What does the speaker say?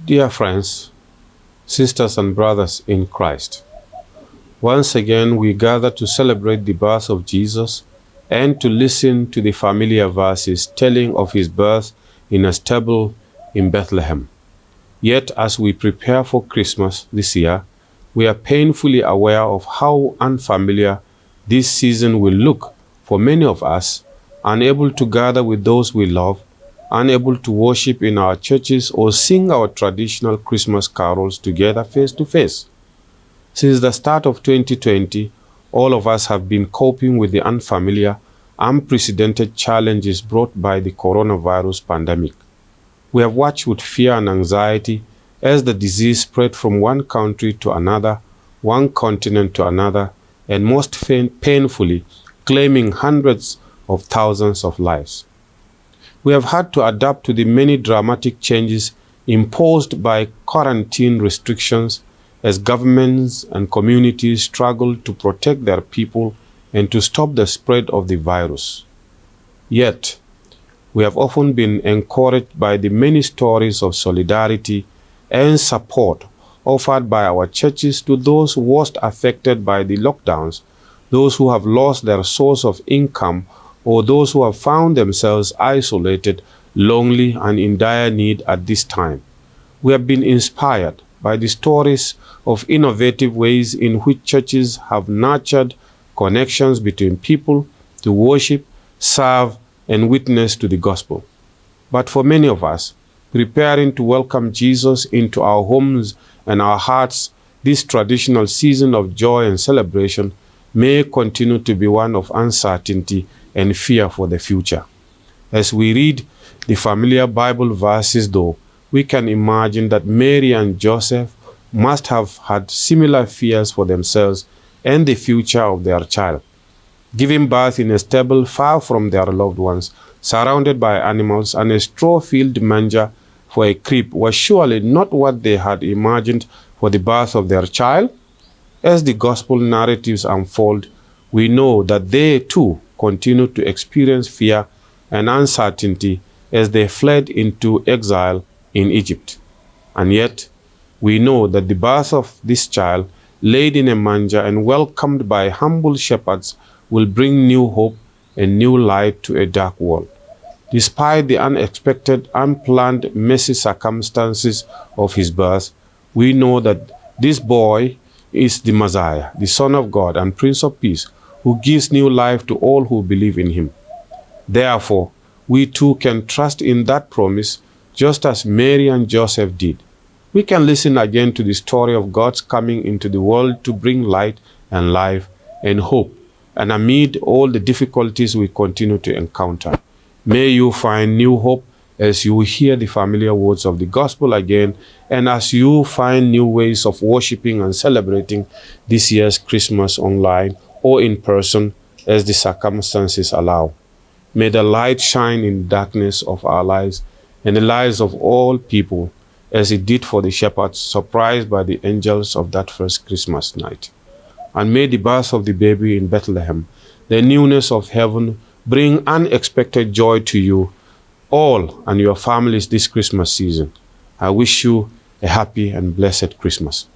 Dear friends, sisters and brothers in Christ, once again we gather to celebrate the birth of Jesus and to listen to the familiar verses telling of his birth in a stable in Bethlehem. Yet as we prepare for Christmas this year, we are painfully aware of how unfamiliar this season will look for many of us, unable to gather with those we love, unable to worship in our churches or sing our traditional Christmas carols together face to face. Since the start of 2020, all of us have been coping with the unfamiliar, unprecedented challenges brought by the coronavirus pandemic. We have watched with fear and anxiety as the disease spread from one country to another, one continent to another, and most painfully, claiming hundreds of thousands of lives. We have had to adapt to the many dramatic changes imposed by quarantine restrictions as governments and communities struggle to protect their people and to stop the spread of the virus. Yet, we have often been encouraged by the many stories of solidarity and support offered by our churches to those worst affected by the lockdowns, those who have lost their source of income, or those who have found themselves isolated, lonely, and in dire need at this time. We have been inspired by the stories of innovative ways in which churches have nurtured connections between people to worship, serve, and witness to the gospel. But for many of us, preparing to welcome Jesus into our homes and our hearts, this traditional season of joy and celebration may continue to be one of uncertainty and fear for the future. As we read the familiar Bible verses, though, we can imagine that Mary and Joseph must have had similar fears for themselves and the future of their child. Giving birth in a stable far from their loved ones, surrounded by animals, and a straw-filled manger for a crib was surely not what they had imagined for the birth of their child. As the gospel narratives unfold, we know that they too continued to experience fear and uncertainty as they fled into exile in Egypt. And yet, we know that the birth of this child, laid in a manger and welcomed by humble shepherds, will bring new hope and new light to a dark world. Despite the unexpected, unplanned, messy circumstances of his birth, we know that this boy is the Messiah, the Son of God and Prince of Peace, who gives new life to all who believe in him. Therefore, we too can trust in that promise, just as Mary and Joseph did. We can listen again to the story of God's coming into the world to bring light and life and hope, and amid all the difficulties we continue to encounter. May you find new hope as you hear the familiar words of the gospel again, and as you find new ways of worshiping and celebrating this year's Christmas online or in person as the circumstances allow. May the light shine in the darkness of our lives and the lives of all people, as it did for the shepherds surprised by the angels of that first Christmas night. And may the birth of the baby in Bethlehem, the newness of heaven, bring unexpected joy to you all and your families this Christmas season. I wish you a happy and blessed Christmas.